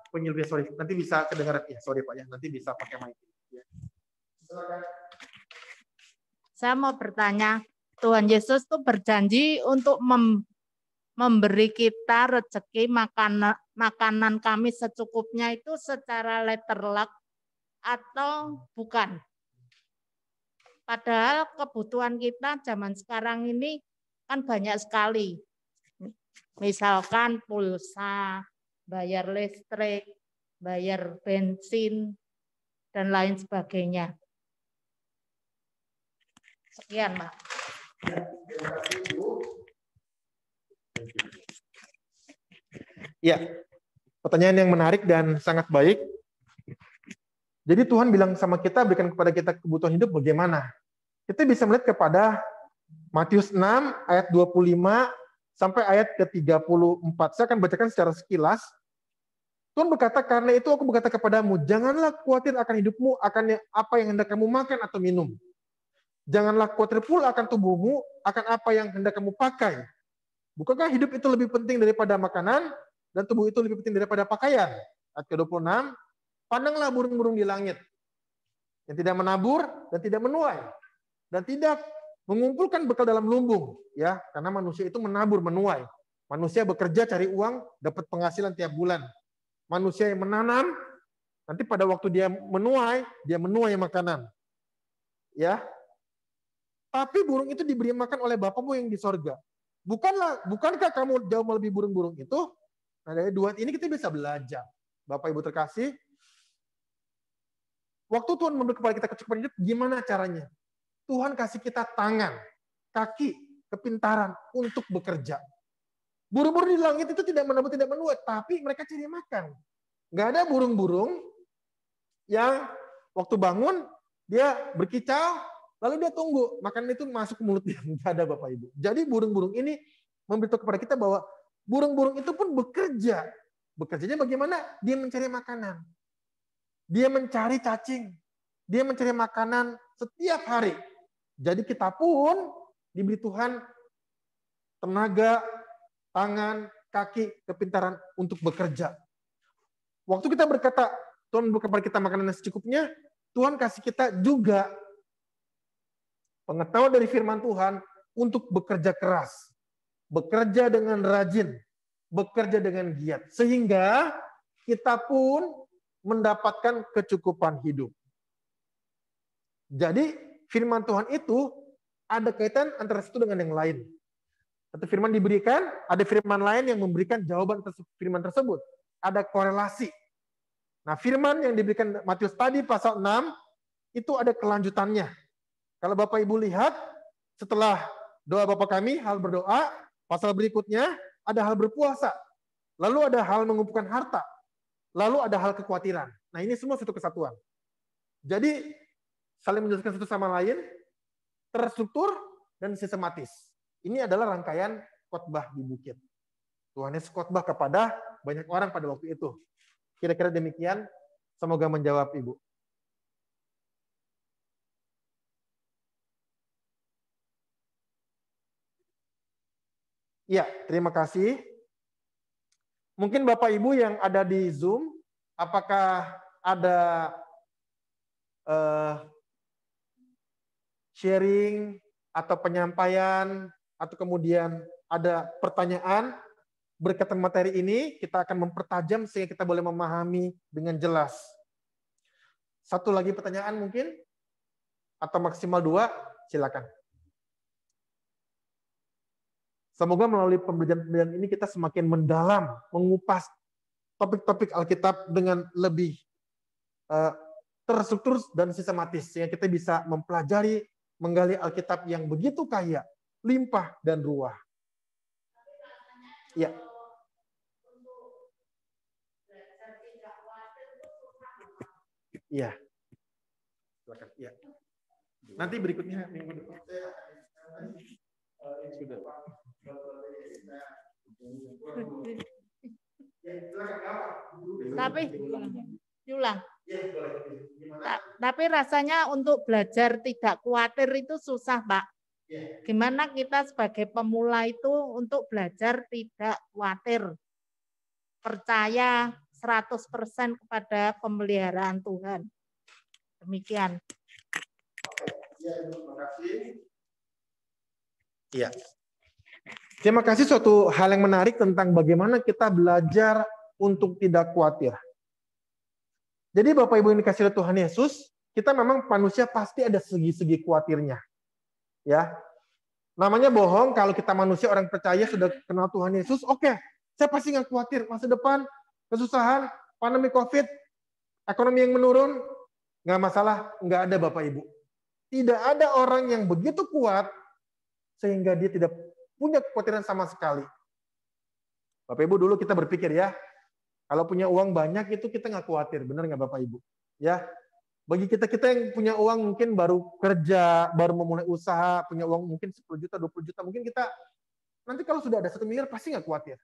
Speaker 1: Penginjil, sorry, nanti bisa kedengaran. Ya, sorry Pak ya, nanti bisa pakai mic. Ya. Silakan.
Speaker 2: Saya mau bertanya, Tuhan Yesus tuh berjanji untuk memberi kita rezeki makanan kami secukupnya itu secara letter luck atau bukan? Padahal kebutuhan kita zaman sekarang ini kan banyak sekali. Misalkan pulsa, bayar listrik, bayar bensin, dan lain sebagainya. Sekian, Pak.
Speaker 1: Ya, pertanyaan yang menarik dan sangat baik. Jadi Tuhan bilang sama kita, berikan kepada kita kebutuhan hidup bagaimana? Kita bisa melihat kepada Matius 6 ayat 25 sampai ayat ke-34. Saya akan bacakan secara sekilas. Tuhan berkata, karena itu aku berkata kepadamu, janganlah khawatir akan hidupmu, akan apa yang hendak kamu makan atau minum. Janganlah khawatir pula akan tubuhmu, akan apa yang hendak kamu pakai. Bukankah hidup itu lebih penting daripada makanan, dan tubuh itu lebih penting daripada pakaian? Ayat ke-26, pandanglah burung-burung di langit, yang tidak menabur dan tidak menuai, dan tidak mengumpulkan bekal dalam lumbung, ya, karena manusia itu menabur, menuai. Manusia bekerja cari uang, dapat penghasilan tiap bulan. Manusia yang menanam, nanti pada waktu dia menuai makanan. Ya. Tapi burung itu diberi makan oleh Bapamu yang di sorga. Bukankah kamu jauh melebihi burung-burung itu? Nah, dari dua ini kita bisa belajar. Bapak Ibu terkasih, waktu Tuhan memberi kepada kita kecukupan hidup, gimana caranya? Tuhan kasih kita tangan, kaki, kepintaran untuk bekerja. Burung-burung di langit itu tidak menabur, tidak menuai, tapi mereka cari makan. Nggak ada burung-burung yang waktu bangun, dia berkicau, lalu dia tunggu, makanan itu masuk ke mulutnya. Nggak ada Bapak Ibu. Jadi burung-burung ini memberitahu kepada kita bahwa burung-burung itu pun bekerja. Bekerjanya bagaimana? Dia mencari makanan. Dia mencari cacing. Dia mencari makanan setiap hari. Jadi kita pun diberi Tuhan tenaga, tangan, kaki, kepintaran untuk bekerja. Waktu kita berkata, Tuhan beri kepada kita makanan yang secukupnya, Tuhan kasih kita juga pengetahuan dari firman Tuhan untuk bekerja keras. Bekerja dengan rajin. Bekerja dengan giat. Sehingga kita pun mendapatkan kecukupan hidup. Jadi firman Tuhan itu ada kaitan antara satu dengan yang lain. Satu firman diberikan, ada firman lain yang memberikan jawaban firman tersebut. Ada korelasi. Nah, firman yang diberikan Matius tadi pasal 6 itu ada kelanjutannya. Kalau Bapak Ibu lihat setelah doa Bapa kami, hal berdoa, pasal berikutnya ada hal berpuasa. lalu ada hal mengumpulkan harta, lalu ada hal kekhawatiran. Nah, ini semua satu kesatuan. Jadi, saling menjelaskan satu sama lain, terstruktur, dan sistematis. Ini adalah rangkaian khotbah di bukit. Tuhan Yesus khotbah kepada banyak orang pada waktu itu. Kira-kira demikian, semoga menjawab Ibu. Ya, terima kasih. Mungkin Bapak Ibu yang ada di Zoom, apakah ada sharing atau penyampaian atau kemudian ada pertanyaan berkaitan materi ini, kita akan mempertajam sehingga kita boleh memahami dengan jelas. Satu lagi pertanyaan mungkin? Atau maksimal 2, silakan. Semoga melalui pembelajaran ini kita semakin mendalam, mengupas topik-topik Alkitab dengan lebih terstruktur dan sistematis, sehingga kita bisa mempelajari, menggali Alkitab yang begitu kaya, limpah, dan ruah. Ya. Iya. Silakan. Ya. Nanti berikutnya minggu depan. Sudah.
Speaker 2: Tapi rasanya untuk belajar tidak khawatir itu susah, Pak. Gimana kita sebagai pemula itu untuk belajar tidak khawatir, percaya 100% kepada pemeliharaan Tuhan. Demikian.
Speaker 1: Terima kasih. Iya. Terima kasih, suatu hal yang menarik tentang bagaimana kita belajar untuk tidak khawatir. Jadi Bapak Ibu yang dikasihi oleh Tuhan Yesus, kita memang manusia pasti ada segi-segi khawatirnya. Ya. Namanya bohong kalau kita manusia orang percaya sudah kenal Tuhan Yesus, oke, saya pasti nggak khawatir masa depan, kesusahan, pandemi Covid, ekonomi yang menurun, nggak masalah, nggak ada Bapak Ibu. Tidak ada orang yang begitu kuat sehingga dia tidak punya kekhawatiran sama sekali. Bapak Ibu, dulu kita berpikir ya, kalau punya uang banyak itu kita nggak khawatir, benar nggak Bapak Ibu? Ya, bagi kita yang punya uang mungkin baru kerja, baru memulai usaha, punya uang mungkin 10 juta, 20 juta, mungkin kita nanti kalau sudah ada 1 miliar pasti nggak khawatir.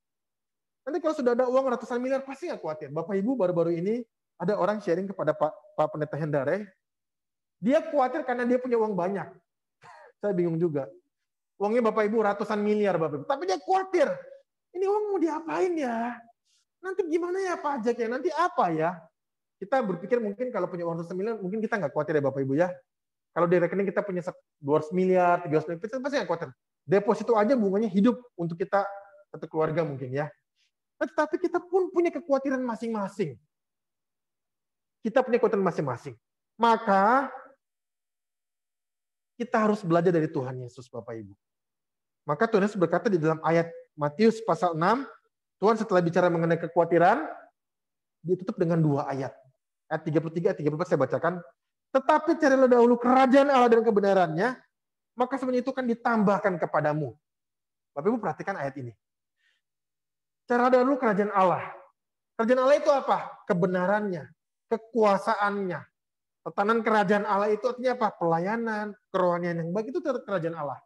Speaker 1: Nanti kalau sudah ada uang ratusan miliar pasti nggak khawatir. Bapak Ibu, baru-baru ini ada orang sharing kepada Pak Pendeta Hendare, dia khawatir karena dia punya uang banyak. Saya bingung juga. Uangnya Bapak Ibu ratusan miliar Bapak Ibu. Tapi dia khawatir. Ini uang mau diapain ya? Nanti gimana ya pajaknya? Nanti apa ya? Kita berpikir mungkin kalau punya uang ratusan miliar, mungkin kita nggak khawatir ya Bapak Ibu ya. Kalau di rekening kita punya 200 miliar, 300 miliar, kita pasti nggak khawatir. Deposito aja bunganya hidup untuk kita satu keluarga mungkin ya. Tetapi kita pun punya kekhawatiran masing-masing. Kita punya kekhawatiran masing-masing. Maka kita harus belajar dari Tuhan Yesus, Bapak Ibu. Maka Tuhan Yesus berkata di dalam ayat Matius pasal 6, Tuhan setelah bicara mengenai kekhawatiran, ditutup dengan 2 ayat. Ayat 33, ayat 34 saya bacakan. Tetapi carilah dahulu kerajaan Allah dan kebenarannya, maka semuanya itu akan ditambahkan kepadamu. Bapak Ibu perhatikan ayat ini. Carilah dahulu kerajaan Allah. Kerajaan Allah itu apa? Kebenarannya, kekuasaannya. Tatanan kerajaan Allah itu artinya apa? Pelayanan, kerohanian yang baik itu kerajaan Allah.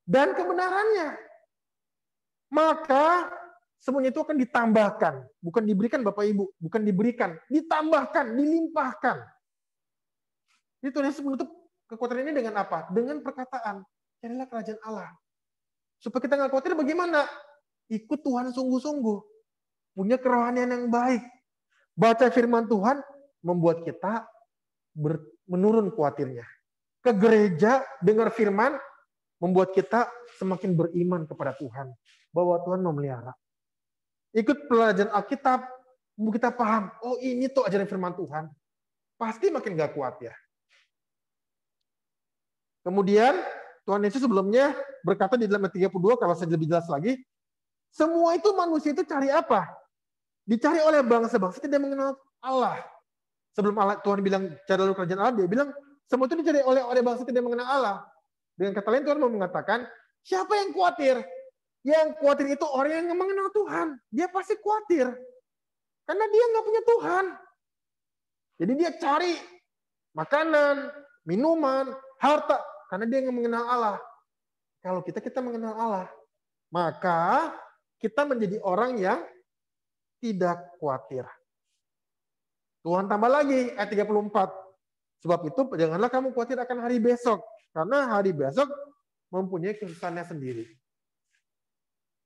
Speaker 1: Dan kebenarannya. Maka semuanya itu akan ditambahkan. Bukan diberikan Bapak Ibu. Bukan diberikan. Ditambahkan, dilimpahkan. Jadi Tuhan Yesus menutup kekhawatiran ini dengan apa? Dengan perkataan. Carilah kerajaan Allah. Supaya kita nggak khawatir bagaimana? Ikut Tuhan sungguh-sungguh. Punya kerohanian yang baik. Baca firman Tuhan membuat kita menurun khawatirnya. Ke gereja, dengar firman, membuat kita semakin beriman kepada Tuhan. Bahwa Tuhan memelihara. Ikut pelajaran Alkitab, kita paham, oh ini tuh ajaran firman Tuhan. Pasti makin gak kuat ya. Kemudian, Tuhan Yesus sebelumnya berkata di dalam ayat 32, kalau saya lebih jelas lagi, semua itu manusia itu cari apa? Dicari oleh bangsa-bangsa tidak mengenal Allah. Sebelum Allah, Tuhan bilang cari dulu kerajaan Allah, dia bilang semua itu dicari oleh bangsa tidak mengenal Allah. Dengan kata lain Tuhan mau mengatakan, siapa yang khawatir? Yang khawatir itu orang yang nggak mengenal Tuhan. Dia pasti khawatir. Karena dia nggak punya Tuhan. Jadi dia cari makanan, minuman, harta. Karena dia nggak mengenal Allah. Kalau kita mengenal Allah, maka kita menjadi orang yang tidak khawatir. Tuhan tambah lagi ayat 34. Sebab itu janganlah kamu khawatir akan hari besok. Karena hari besok mempunyai kesusahannya sendiri.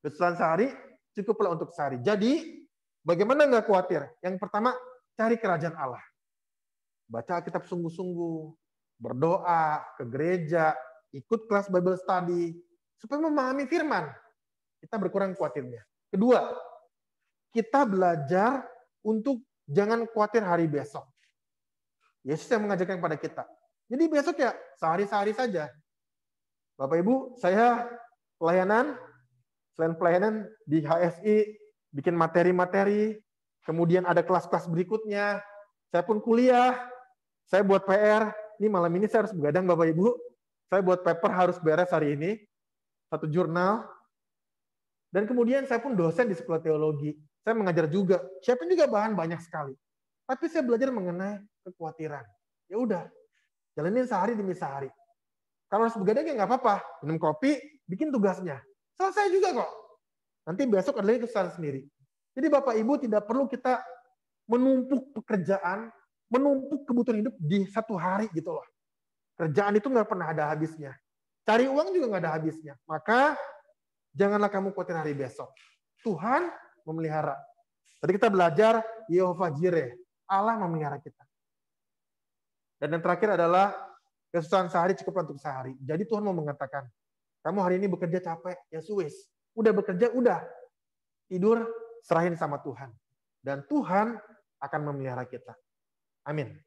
Speaker 1: Kesusahan sehari cukuplah untuk sehari. Jadi bagaimana nggak khawatir? Yang pertama, cari kerajaan Allah. Baca Alkitab sungguh-sungguh. Berdoa, ke gereja, ikut kelas Bible study. Supaya memahami firman. Kita berkurang khawatirnya. Kedua, kita belajar untuk jangan khawatir hari besok. Yesus yang mengajarkan kepada kita. Jadi besok ya sehari-sehari saja. Bapak Ibu, saya selain pelayanan di HSI, bikin materi-materi, kemudian ada kelas-kelas berikutnya, saya pun kuliah, saya buat PR, ini malam ini saya harus begadang Bapak Ibu, saya buat paper harus beres hari ini, satu jurnal, dan kemudian saya pun dosen di sekolah teologi, saya mengajar juga, siapin juga bahan banyak sekali. Tapi saya belajar mengenai kekhawatiran. Ya udah, jalanin sehari demi sehari. Kalau harus begadang ya nggak apa-apa, minum kopi, bikin tugasnya. Selesai juga kok. Nanti besok ada lagi kesusahan sendiri. Jadi Bapak Ibu tidak perlu kita menumpuk pekerjaan, menumpuk kebutuhan hidup di satu hari gitu loh. Kerjaan itu nggak pernah ada habisnya. Cari uang juga nggak ada habisnya. Maka janganlah kamu khawatir hari besok. Tuhan memelihara. Tadi kita belajar Yehovah Jireh. Allah memelihara kita. Dan yang terakhir adalah kesusahan sehari cukup untuk sehari. Jadi Tuhan mau mengatakan, kamu hari ini bekerja capek, ya suwes. Udah bekerja, udah. Tidur, serahin sama Tuhan. Dan Tuhan akan memelihara kita. Amin.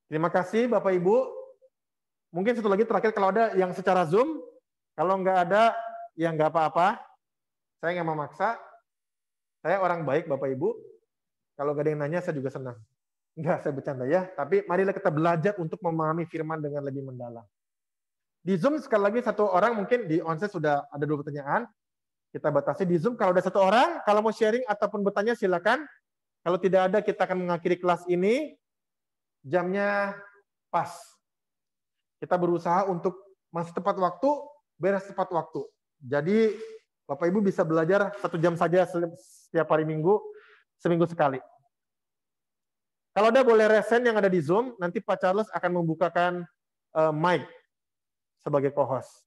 Speaker 1: Terima kasih Bapak Ibu. Mungkin satu lagi terakhir kalau ada yang secara Zoom. Kalau nggak ada, ya nggak apa-apa. Saya nggak memaksa. Saya orang baik Bapak Ibu. Kalau nggak ada yang nanya, saya juga senang. Enggak, saya bercanda ya. Tapi marilah kita belajar untuk memahami firman dengan lebih mendalam. Di Zoom sekali lagi satu orang, mungkin di onsite sudah ada 2 pertanyaan. Kita batasi di Zoom. Kalau ada satu orang, kalau mau sharing ataupun bertanya silakan. Kalau tidak ada, kita akan mengakhiri kelas ini. Jamnya pas. Kita berusaha untuk masuk tepat waktu, beres tepat waktu. Jadi Bapak Ibu bisa belajar 1 jam saja setiap hari Minggu, seminggu sekali. Kalau ada boleh resen yang ada di Zoom, nanti Pak Charles akan membukakan mic sebagai co-host.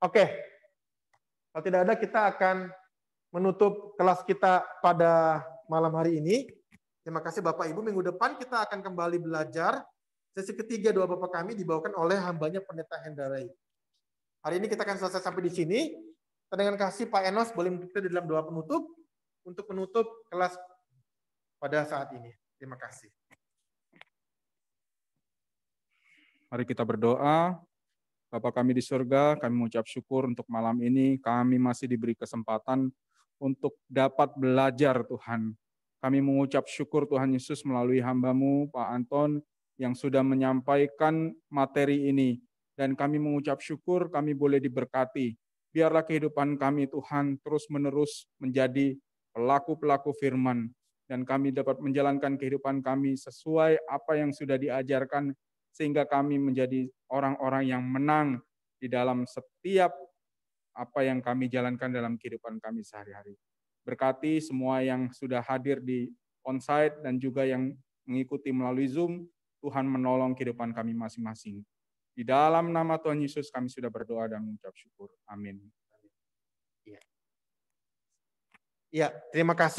Speaker 1: Oke. Kalau tidak ada, kita akan menutup kelas kita pada malam hari ini. Terima kasih Bapak Ibu. Minggu depan kita akan kembali belajar. Sesi ketiga doa Bapa Kami dibawakan oleh hambanya Pendeta Hendarai. Hari ini kita akan selesai sampai di sini. Dengan kasih Pak Enos boleh mengikuti di dalam doa penutup untuk menutup kelas pada saat ini. Terima kasih.
Speaker 3: Mari kita berdoa. Bapa kami di surga, kami mengucap syukur untuk malam ini. Kami masih diberi kesempatan untuk dapat belajar Tuhan. Kami mengucap syukur Tuhan Yesus melalui hamba-Mu, Pak Anton, yang sudah menyampaikan materi ini. Dan kami mengucap syukur kami boleh diberkati. Biarlah kehidupan kami Tuhan terus-menerus menjadi pelaku-pelaku firman. Dan kami dapat menjalankan kehidupan kami sesuai apa yang sudah diajarkan, sehingga kami menjadi orang-orang yang menang di dalam setiap apa yang kami jalankan dalam kehidupan kami sehari-hari. Berkati semua yang sudah hadir di onsite dan juga yang mengikuti melalui Zoom, Tuhan menolong kehidupan kami masing-masing. Di dalam nama Tuhan Yesus kami sudah berdoa dan mengucap syukur. Amin.
Speaker 1: Ya, terima kasih.